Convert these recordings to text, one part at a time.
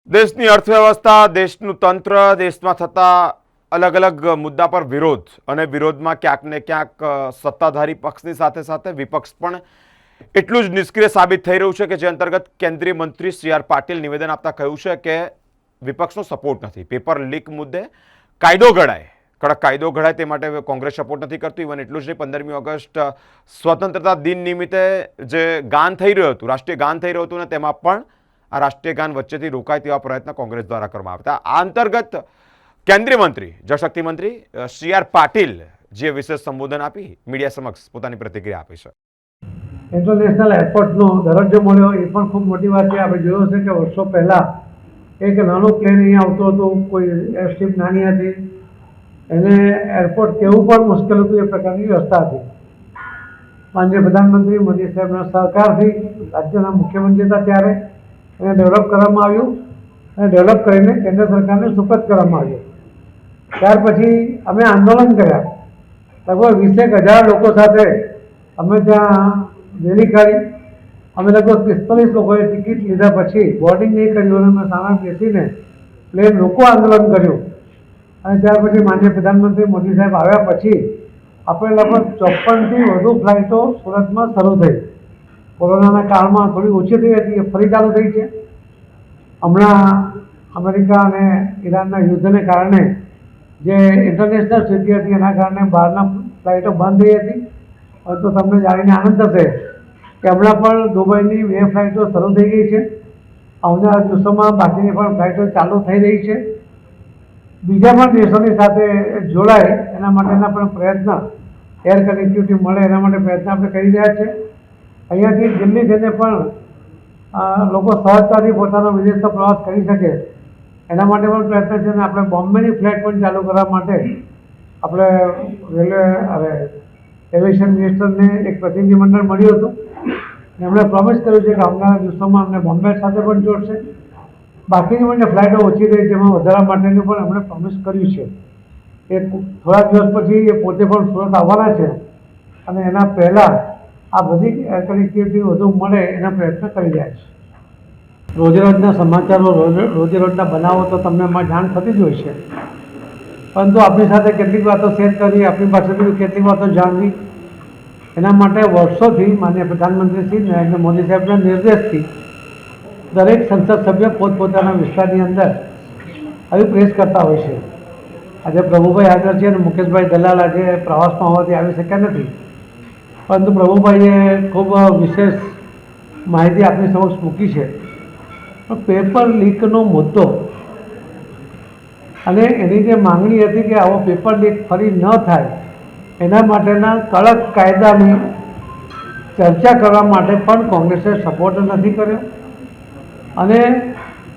દેશની અર્થવ્યવસ્થા, દેશનું તંત્ર, દેશમાં થતા અલગ અલગ મુદ્દા પર વિરોધ અને વિરોધમાં ક્યાંક ને ક્યાંક સત્તાધારી પક્ષની સાથે સાથે વિપક્ષ પણ એટલું જ નિષ્ક્રિય સાબિત થઈ રહ્યું છે કે જે અંતર્ગત કેન્દ્રીય મંત્રી સી આર પાટીલ નિવેદન આપતા કહ્યું છે કે વિપક્ષનો સપોર્ટ નથી. પેપર લીક મુદ્દે કાયદો ઘડાય, કડક કાયદો ઘડાય તે માટે કોંગ્રેસ સપોર્ટ નથી કરતું. ઇવન એટલું જ નહીં, 15મી ઓગસ્ટ સ્વતંત્રતા દિન નિમિત્તે જે ગાન થઈ રહ્યું હતું, રાષ્ટ્રીય ગાન થઈ રહ્યું હતું ને તેમાં પણ આ રાષ્ટ્રીય ગાન વચ્ચેથી રોકાય તેવા પ્રયત્ન કોંગ્રેસ દ્વારા કરવામાં આવતા. આ અંતર્ગત કેન્દ્રીય મંત્રી, જળશક્તિ મંત્રી સી આર પાટીલ જે વિશેષ સંબોધન આપી મીડિયા સમક્ષ પોતાની પ્રતિક્રિયા આપી છે. ઇન્ટરનેશનલ એરપોર્ટનો દરજ્જો મળ્યો એ પણ ખૂબ મોટી વાત છે. આપણે જોયું છે કે વર્ષો પહેલાં એક નાનું પ્લેન અહીંયા આવતું હતું, કોઈ એરસ્ટ્રીપ નાની હતી, એને એરપોર્ટ કહેવું પણ મુશ્કેલ હતું, એ પ્રકારની વ્યવસ્થા હતી. માનનીય પ્રધાનમંત્રી મોદી સાહેબના સહકારથી રાજ્યના મુખ્યમંત્રી હતા ત્યારે એને ડેવલપ કરવામાં આવ્યું અને ડેવલપ કરીને કેન્દ્ર સરકારને સુપરત કરવામાં આવ્યું. ત્યાર પછી અમે આંદોલન કર્યા, લગભગ 20,000 લોકો સાથે અમે ત્યાં રેલી કાઢી. અમે લગભગ 45 લોકોએ ટિકિટ લીધા પછી બોર્ડિંગ નહીં કર્યું અને અમે સામે બેસીને પ્લેન રોકો આંદોલન કર્યું. અને ત્યાર પછી માનનીય પ્રધાનમંત્રી મોદી સાહેબ આવ્યા પછી આપણે લગભગ 54થી વધુ ફ્લાઇટો સુરતમાં શરૂ થઈ. કોરોનાના કાળમાં થોડી ઓછી થઈ હતી, એ ફરી ચાલુ થઈ છે. હમણાં અમેરિકા અને ઈરાનના યુદ્ધને કારણે જે ઇન્ટરનેશનલ સિટી હતી એના કારણે બહારના ફ્લાઇટો બંધ થઈ હતી. તો તમને જાણીને આનંદ થશે કે હમણાં પણ દુબઈની 2 ફ્લાઇટો શરૂ થઈ ગઈ છે. આવનારા દિવસોમાં બાકીની પણ ફ્લાઇટો ચાલુ થઈ રહી છે. બીજા પણ દેશોની સાથે જોડાય એના માટેના પણ પ્રયત્ન, એર કનેક્ટિવિટી મળે એના માટે પ્રયત્ન આપણે કરી રહ્યા છીએ. અહીંયાથી દિલ્હી જઈને પણ લોકો સહજતાથી પોતાનો વિદેશનો પ્રવાસ કરી શકે એના માટે પણ પ્રયત્ન છે. અને આપણે બોમ્બેની ફ્લાઇટ પણ ચાલુ કરવા માટે આપણે એવિએશન મિનિસ્ટરને એક પ્રતિનિધિમંડળ મળ્યું હતું. એમણે પ્રોમિસ કર્યું છે કે આવનારા દિવસોમાં અમને બોમ્બે સાથે પણ જોડશે. બાકીની પણ જે ફ્લાઇટો ઓછી રહી છે એમાં વધારા માટેનું પણ એમણે પ્રોમિસ કર્યું છે. એ થોડા દિવસ પછી એ પોતે પણ સુરત આવવાના છે અને એના પહેલાં આ બધી એર કનેક્ટિવિટી વધુ મળે એના પ્રયત્ન કરી રહ્યા છે. રોજેરોજના સમાચારો, રોજેરોજના બનાવો તો તમને એમાં જાણ થતી જ હોય છે, પરંતુ આપણી સાથે કેટલીક વાતો શેર કરવી, આપણી પાસેથી કેટલીક વાતો જાણવી, એના માટે વર્ષોથી માનનીય પ્રધાનમંત્રી શ્રી નરેન્દ્ર મોદી સાહેબના નિર્દેશથી દરેક સંસદ સભ્ય પોતપોતાના વિસ્તારની અંદર આવી પ્રેસ કરતા હોય છે. આજે પ્રભુભાઈ હાજર છે અને મુકેશભાઈ દલાલ આજે પ્રવાસમાં હોવાથી આવી શક્યા નથી, પરંતુ પ્રભુભાઈએ ખૂબ વિશેષ માહિતી આપણી સમક્ષ મૂકી છે. પેપર લીકનો મુદ્દો અને એની જે માંગણી હતી કે આવો પેપર લીક ફરી ન થાય એના માટેના કડક કાયદાની ચર્ચા કરવા માટે પણ કોંગ્રેસે સપોર્ટ નથી કર્યો. અને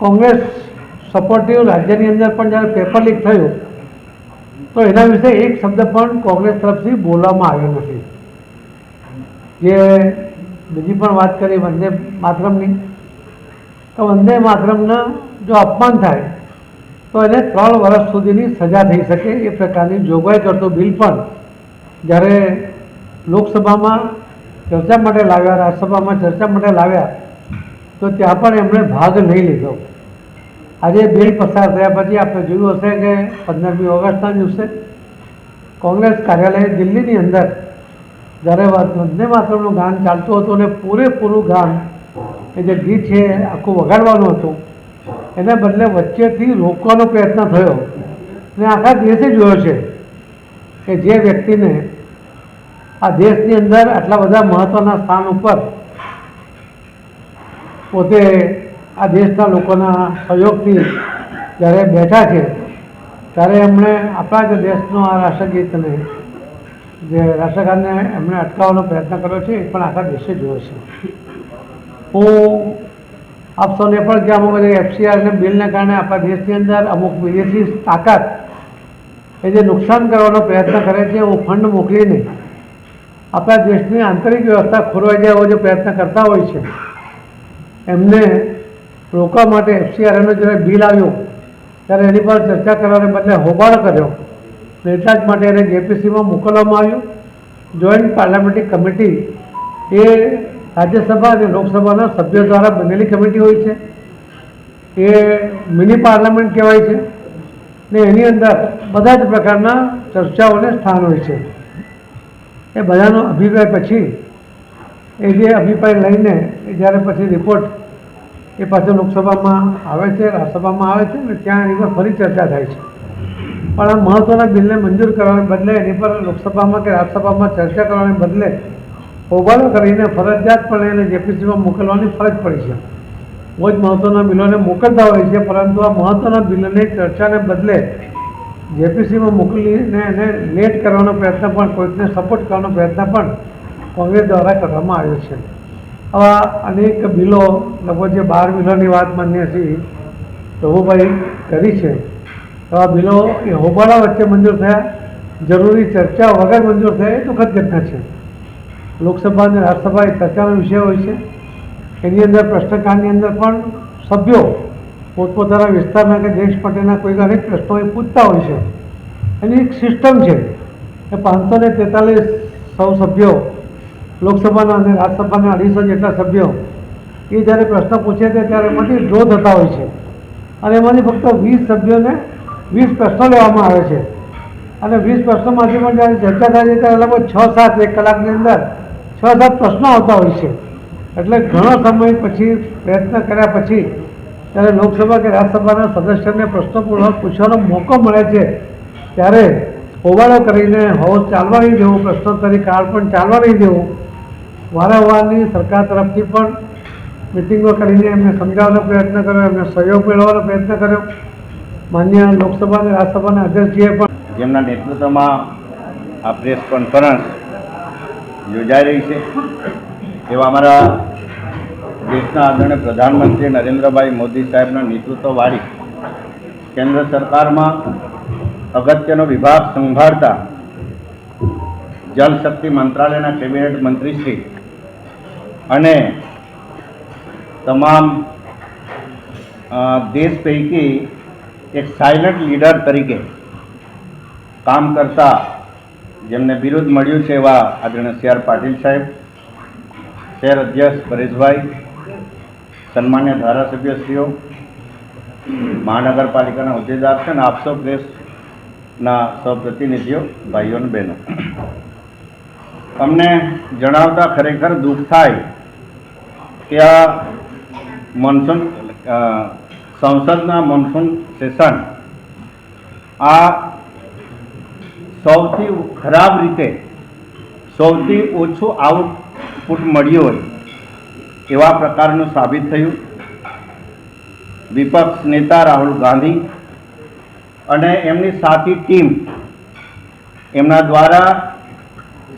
કોંગ્રેસ સપોર્ટિવ રાજ્યની અંદર પણ જ્યારે પેપર લીક થયું તો એના વિશે એક શબ્દ પણ કોંગ્રેસ તરફથી બોલવામાં આવ્યો નથી. જે બીજી પણ વાત કરી વંદે માતરમની, તો વંદે માતરમના જો અપમાન થાય તો એને 3 વર્ષ સુધીની સજા થઈ શકે એ પ્રકારની જોગવાઈ કરતો બિલ પણ જ્યારે લોકસભામાં ચર્ચા માટે લાવ્યા, રાજ્યસભામાં ચર્ચા માટે લાવ્યા, તો ત્યાં પણ એમણે ભાગ નહીં લીધો. આજે બિલ પસાર થયા પછી આપણે જોયું હશે કે 15મી ઓગસ્ટના દિવસે કોંગ્રેસ કાર્યાલય દિલ્હીની અંદર જ્યારે વંદે માતરમનું ગાન ચાલતું હતું અને પૂરેપૂરું ગાન એ જે ગીત છે આખું વગાડવાનું હતું, એને બદલે વચ્ચેથી રોકવાનો પ્રયત્ન થયો. અને આખા દેશે જોયો છે કે જે વ્યક્તિને આ દેશની અંદર આટલા બધા મહત્ત્વના સ્થાન ઉપર પોતે આ દેશના લોકોના સહયોગથી જ્યારે બેઠા છે ત્યારે એમણે આપણા જ દેશનો આ રાષ્ટ્રગીતને, જે રાષ્ટ્રગાનને એમણે અટકાવવાનો પ્રયત્ન કર્યો છે, એ પણ આખા દેશે જોયો છે. હું આપ સૌને પણ કે અમુક FCR બિલને કારણે આપણા દેશની અંદર અમુક વિદેશી તાકાત એ જે નુકસાન કરવાનો પ્રયત્ન કરે છે, એવો ફંડ મોકલીને આપણા દેશની આંતરિક વ્યવસ્થા ખોરવાઈ જાય એવો જે પ્રયત્ન કરતા હોય છે, એમને રોકવા માટે FCRનો જ્યારે બિલ આવ્યું ત્યારે એની પર ચર્ચા કરવાને બદલે હોબાળો કર્યો. એટલા જ માટે એને JPCમાં મોકલવામાં આવ્યું. જોઈન્ટ પાર્લામેન્ટરી કમિટી એ રાજ્યસભા અને લોકસભાના સભ્યો દ્વારા બનેલી કમિટી હોય છે. એ મિની પાર્લામેન્ટ કહેવાય છે ને એની અંદર બધા જ પ્રકારના ચર્ચાઓને સ્થાન હોય છે. એ બધાનો અભિપ્રાય પછી એ જે અભિપ્રાય લઈને જ્યારે પછી રિપોર્ટ એ પાછો લોકસભામાં આવે છે, રાજ્યસભામાં આવે છે ને ત્યાં એની પર ફરી ચર્ચા થાય છે. પણ આ મહત્ત્વના બિલને મંજૂર કરવાને બદલે એની પર લોકસભામાં કે રાજ્યસભામાં ચર્ચા કરવાને બદલે હોબાળો કરીને ફરજિયાતપણે એને જેપીસીમાં મોકલવાની ફરજ પડી છે. બહુ જ મહત્ત્વના બિલોને મોકલતા હોય છે, પરંતુ આ મહત્ત્વના બિલની ચર્ચાને બદલે જેપીસીમાં મોકલીને એને લેટ કરવાનો પ્રયત્ન પણ, કોઈકને સપોર્ટ કરવાનો પ્રયત્ન પણ કોંગ્રેસ દ્વારા કરવામાં આવ્યો છે. આવા અનેક બિલો, લગભગ જે 12 બિલોની વાત માન્ય શ્રી પ્રભુભાઈ કરી છે, આવા બિલો એ હોબાળા વચ્ચે મંજૂર થયા, જરૂરી ચર્ચા વગર મંજૂર થયા, એ દુઃખદ ઘટના છે. લોકસભા અને રાજ્યસભા એ ચર્ચાનો વિષય હોય છે. એની અંદર પ્રશ્નકાળની અંદર પણ સભ્યો પોતપોતાના વિસ્તારના કે દેશ માટેના કોઈ અનેક પ્રશ્નો એ પૂછતા હોય છે. એની એક સિસ્ટમ છે કે 543 સૌ સભ્યો, લોકસભાના અને રાજ્યસભાના 250 જેટલા સભ્યો એ જ્યારે પ્રશ્ન પૂછે છે ત્યારે એમાંથી ડ્રો થતા હોય છે અને એમાંથી ફક્ત 20 સભ્યોને 20 પ્રશ્નો લેવામાં આવે છે અને 20 પ્રશ્નોમાંથી પણ જ્યારે ચર્ચા થાય છે ત્યારે લગભગ 6-7 એક કલાકની અંદર 6-7 પ્રશ્નો આવતા હોય છે. એટલે ઘણો સમય પછી પ્રયત્ન કર્યા પછી ત્યારે લોકસભા કે રાજ્યસભાના સદસ્યને પ્રશ્નો પૂછવાનો મોકો મળે છે ત્યારે હોબાળો કરીને હાઉસ ચાલવા નહીં દેવું, પ્રશ્નોત્તરી કાળ પણ ચાલવા નહીં દેવું, વારંવારની સરકાર તરફથી પણ મિટિંગો કરીને એમને સમજાવવાનો પ્રયત્ન કર્યો, એમને સહયોગ મેળવવાનો પ્રયત્ન કર્યો. માન્ય લોકસભા અને રાજ્યસભાના અધ્યક્ષજીએ પણ, જેમના નેતૃત્વમાં આ પ્રેસ કોન્ફરન્સ યોજાઈ રહી છે, એવા અમારા દેશના આદરણીય પ્રધાનમંત્રી નરેન્દ્રભાઈ મોદી સાહેબના નેતૃત્વવાળી કેન્દ્ર સરકારમાં અગત્યનો વિભાગ સંભાળતા જલ શક્તિ મંત્રાલયના કેબિનેટ મંત્રીશ્રી અને તમામ દેશ પૈકી એક સાયલન્ટ લીડર તરીકે કામ કરતા જેમને બિરુદ મળ્યું છે એવા આદરણીય C.R. પાટીલ સાહેબ, શહેર અધ્યક્ષ પરેશભાઈ, સન્માન્ય ધારાસભ્યશ્રીઓ, મહાનગરપાલિકાના હોદ્દેદાર છે અને આપસો પ્રેસના સૌ પ્રતિનિધિઓ, ભાઈઓ અને બહેનો, અમને જણાવતા ખરેખર દુઃખ થાય કે આ મોન્સૂન સંસદના મોન્સૂન સેશન આ સૌથી ખરાબ રીતે સૌથી ઓછું આઉટપુટ મળ્યું હોય એવા પ્રકારનું સાબિત થયું. વિપક્ષ નેતા રાહુલ ગાંધી અને એમની સાથી ટીમ એમના દ્વારા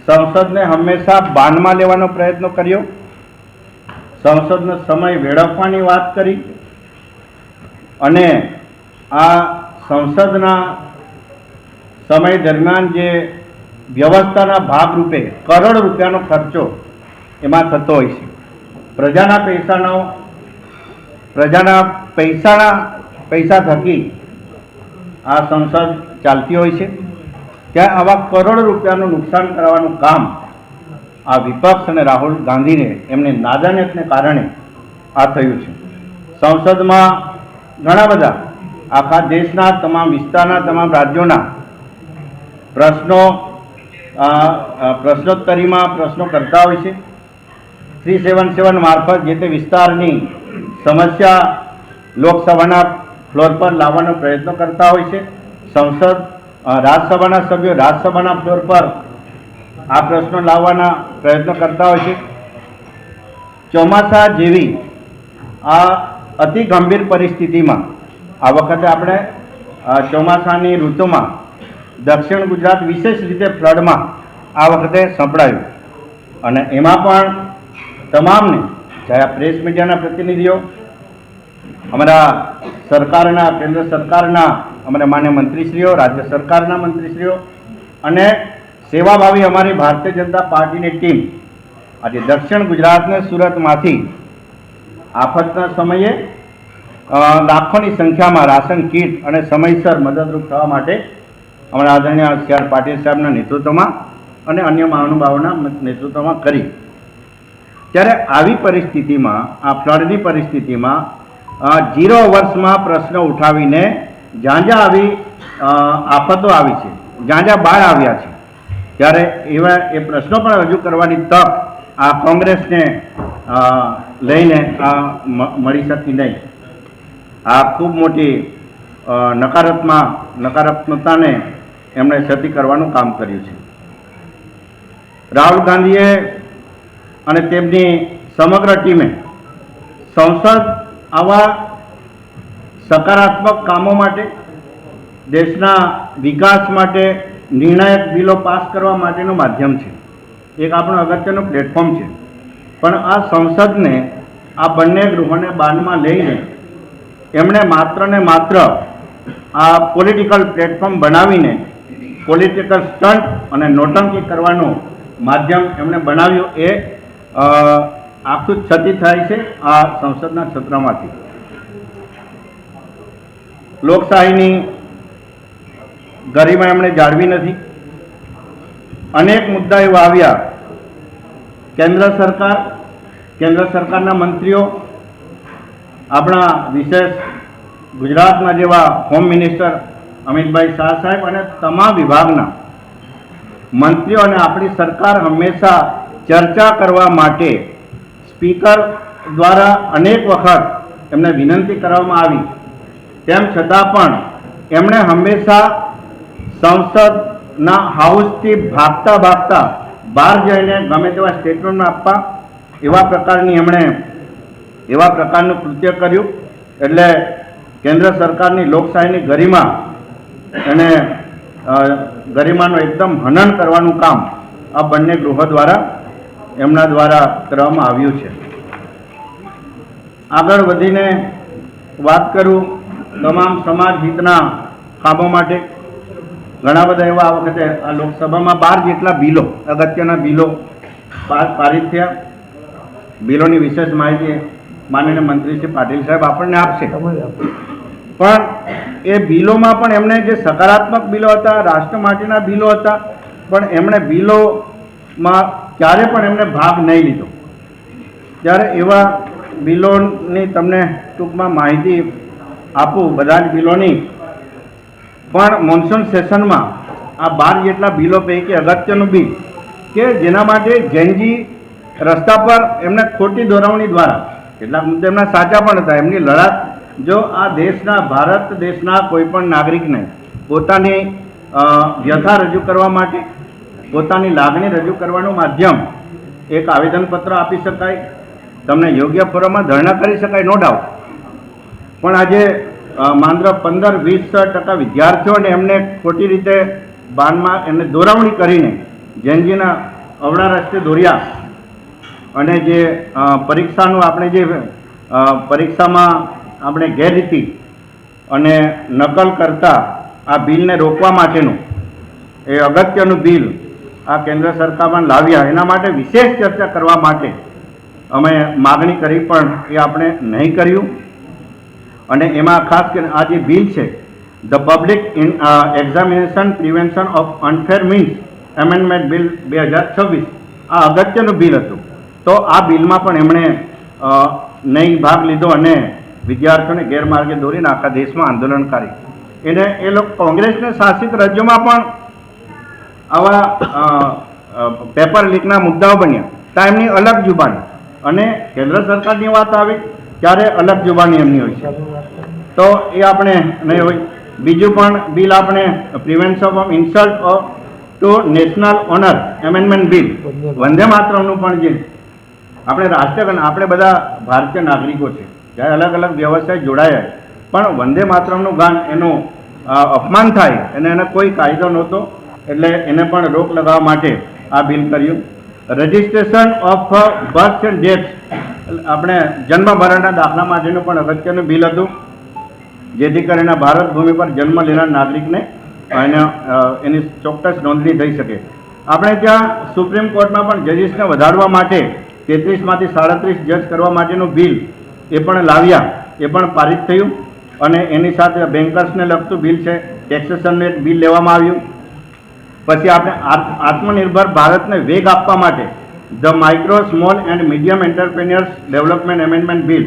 સંસદને હંમેશા બાનમાં લેવાનો પ્રયત્ન કર્યો, સંસદનો સમય વેડફવાની વાત કરી અને આ સંસદના સમય દરમિયાન જે વ્યવસ્થાના ભાગરૂપે કરોડ રૂપિયાનો ખર્ચો એમાં થતો હોય છે. પ્રજાના પૈસા થકી આ સંસદ ચાલતી હોય છે. ત્યાં આવા કરોડ રૂપિયાનું નુકસાન કરવાનું કામ આ વિપક્ષ અને રાહુલ ગાંધીને એમની નાદાનિયતને કારણે આ થયું છે. સંસદમાં ઘણા બધા આખા દેશના તમામ વિસ્તારના તમામ રાજ્યોના પ્રશ્નોત્તરીમાં પ્રશ્નો કરતા હોય છે. 377 મારફત જે તે વિસ્તારની સમસ્યા લોકસભાના ફ્લોર પર લાવવાનો પ્રયત્ન કરતા હોય છે. રાજ્યસભાના સભ્યો રાજ્યસભાના ફ્લોર પર આ પ્રશ્નો લાવવાના પ્રયત્ન કરતા હોય છે. ચોમાસા જેવી આ અતિ ગંભીર પરિસ્થિતિમાં આ વખતે આપણે ચોમાસાની ઋતુમાં દક્ષિણ ગુજરાત વિશેષ રીતે ફ્લડમાં આ વખતે સંભળાયું અને એમાં પણ તમામને ચાહે પ્રેસ મીડિયાના પ્રતિનિધિઓ, અમારા સરકારના કેન્દ્ર સરકારના અમારા માન્ય મંત્રીશ્રીઓ, રાજ્ય સરકારના મંત્રીશ્રીઓ અને સેવાભાવી અમારી ભારતીય જનતા પાર્ટીની ટીમ આજે દક્ષિણ ગુજરાતને સુરતમાંથી આફતના સમયે લાખોની સંખ્યામાં રાશન કીટ અને સમયસર મદદરૂપ થવા માટે અમારા આદરણીય C.R. પાટીલ સાહેબના નેતૃત્વમાં અને અન્ય મહાનુભાવોના નેતૃત્વમાં કરી. ત્યારે આવી પરિસ્થિતિમાં, આ ફ્લડની પરિસ્થિતિમાં 0 વર્ષમાં પ્રશ્ન ઉઠાવીને જ્યાં જ્યાં આવી આફતો આવી છે, જ્યાં જ્યાં બાળ આવ્યા છે, ત્યારે એવા એ પ્રશ્નો પણ રજૂ કરવાની તક આ કોંગ્રેસને લઈને મળી શકી નહીં. આ ખૂબ મોટી નકારાત્મકતાને એમણે ક્ષતિ કરવાનું કામ કર્યું છે. રાહુલ ગાંધીએ અને તેમની સમગ્ર ટીમે સંસદ આવા સકારાત્મક કામો માટે, દેશના વિકાસ માટે નિર્ણાયક બિલો પાસ કરવા માટેનું માધ્યમ છે, એક આપણું અગત્યનું પ્લેટફોર્મ છે. પણ આ સંસદને, આ બંને ગૃહોને બાનમાં લઈને એમણે માત્ર ને માત્ર આ પોલિટિકલ પ્લેટફોર્મ બનાવીને પોલિટિકલ સ્ટન્ટ અને નોટંકી કરવાનું માધ્યમ એમણે બનાવ્યું. એ આખું જ ક્ષતિ થાય છે આ સંસદના સત્રમાંથી. લોકશાહીની ગરિમા એમણે જાળવી નથી. અનેક મુદ્દા એવા આવ્યા, કેન્દ્ર સરકારના મંત્રીઓ, આપણા વિશેષ ગુજરાતના જેવા હોમ મિનિસ્ટર અમિતભાઈ શાહ સાહેબ અને તમામ વિભાગના મંત્રીઓ અને આપણી સરકાર હંમેશા ચર્ચા કરવા માટે સ્પીકર દ્વારા અનેક વખત એમને વિનંતી કરવામાં આવી, તેમ છતાં પણ એમણે હંમેશા સંસદના હાઉસથી ભાગતા બહાર જઈને ગમે તેવા સ્ટેટમેન્ટ આપવા, એવા પ્રકારનું કૃત્ય કર્યું. એટલે કેન્દ્ર સરકારની લોકશાહીની ગરિમાનું એકદમ હનન કરવાનું કામ આ બંને ગૃહો દ્વારા એમના દ્વારા કરવામાં આવ્યું છે. આગળ વધીને વાત કરું તમામ સમાજ હિતના કામો માટે ઘણા બધા એવા આ વખતે આ લોકસભામાં 12 જેટલા બિલો, અગત્યના બિલો પારિત થયા. બિલોની વિશેષ માહિતી માનનીય મંત્રી શ્રી પાટીલ સાહેબ આપણને આપશે. પણ એ બિલોમાં પણ એમણે જે સકારાત્મક બિલો હતા, રાષ્ટ્ર માટેના બિલો હતા, પણ એમણે બિલોમાં ક્યારે પણ એમણે ભાગ નહીં લીધો. ત્યારે એવા બિલોની તમને ટૂંકમાં માહિતી આપું, બધા જ બિલોની. પણ મોન્સૂન સેશનમાં આ 12 જેટલા બિલો પૈકી અગત્યનું બિલ કે જેના માટે જેનજી રસ્તા પર એમને ખોટી દોરવણી દ્વારા, કેટલાક મુદ્દે એમના સાચા પણ હતા, એમની લડાત, જો આ દેશના, ભારત દેશના કોઈ પણ નાગરિકને પોતાની વ્યથા રજૂ કરવા માટે, પોતાની લાગણી રજૂ કરવાનું માધ્યમ એક આવેદનપત્ર આપી શકાય, તમને યોગ્ય ફોરમમાં ધરણા કરી શકાય, નો ડાઉટ. પણ આજે માત્ર 15-20% વિદ્યાર્થીઓને એમને ખોટી રીતે બાનમાં એમને દોરવણી કરીને જેનજીના અવળા રસ્તે દોર્યા અને જે પરીક્ષાનું આપણે જે પરીક્ષામાં આપણે ગેરરીતિ અને નકલ કરતા આ બિલને રોકવા માટેનું એ અગત્યનું બિલ આ કેન્દ્ર સરકારમાં લાવ્યા. એના માટે વિશેષ ચર્ચા કરવા માટે અમે માગણી કરી, પણ એ આપણે નહીં કર્યું. અને એમાં ખાસ કરીને આ જે બિલ છે, the public examination prevention of unfair means amendment bill 2026, આ અગત્યનું બિલ હતું. તો આ બિલમાં પણ એમણે નહીં ભાગ લીધો અને વિદ્યાર્થીઓને ગેરમાર્ગે દોરીને આખા દેશમાં આંદોલન કરી. એને એ લોકો કોંગ્રેસને શાસિત રાજ્યોમાં પણ આવા પેપર લીકના મુદ્દાઓ બન્યા, ત્યાં એમની અલગ જુબાની, અને કેન્દ્ર સરકારની વાત આવી ત્યારે અલગ જુબાની એમની હોય છે. તો એ આપણે નહીં હોય. બીજું પણ બિલ આપણે prevention of insult to national honour amendment bill, વંદે માતરમનું પણ જે આપણે રાષ્ટ્રીય, આપણે બધા ભારતીય નાગરિકો છે, જ્યારે અલગ અલગ વ્યવસાય જોડાયા, પણ વંદે માતરમનું ગાન એનું અપમાન થાય અને એને કોઈ કાયદો નહોતો, એટલે એને પણ રોક લગાવવા માટે આ બિલ કર્યું. Registration of birth and deaths, આપણે જન્મ મરણના દાખલા માટેનું પણ અગત્યનું બિલ હતું, જેથી કરીને ભારત ભૂમિ પર જન્મ લેનાર નાગરિકને એની ચોક્કસ નોંધણી થઈ શકે. આપણે ત્યાં સુપ્રીમ કોર્ટમાં પણ જજીસને વધારવા માટે 33માંથી 37 જજ કરવા માટેનું બિલ એ પણ લાવ્યા, એ પણ પારિત થયું. અને એની સાથે બેન્કર્સને લગતું બિલ છે, ટેક્સેશનનું એક બિલ લેવામાં આવ્યું. પછી આપણે આત્મનિર્ભર ભારતને વેગ આપવા માટે the micro small and medium એન્ટરપ્રેન્યોર્સ development amendment bill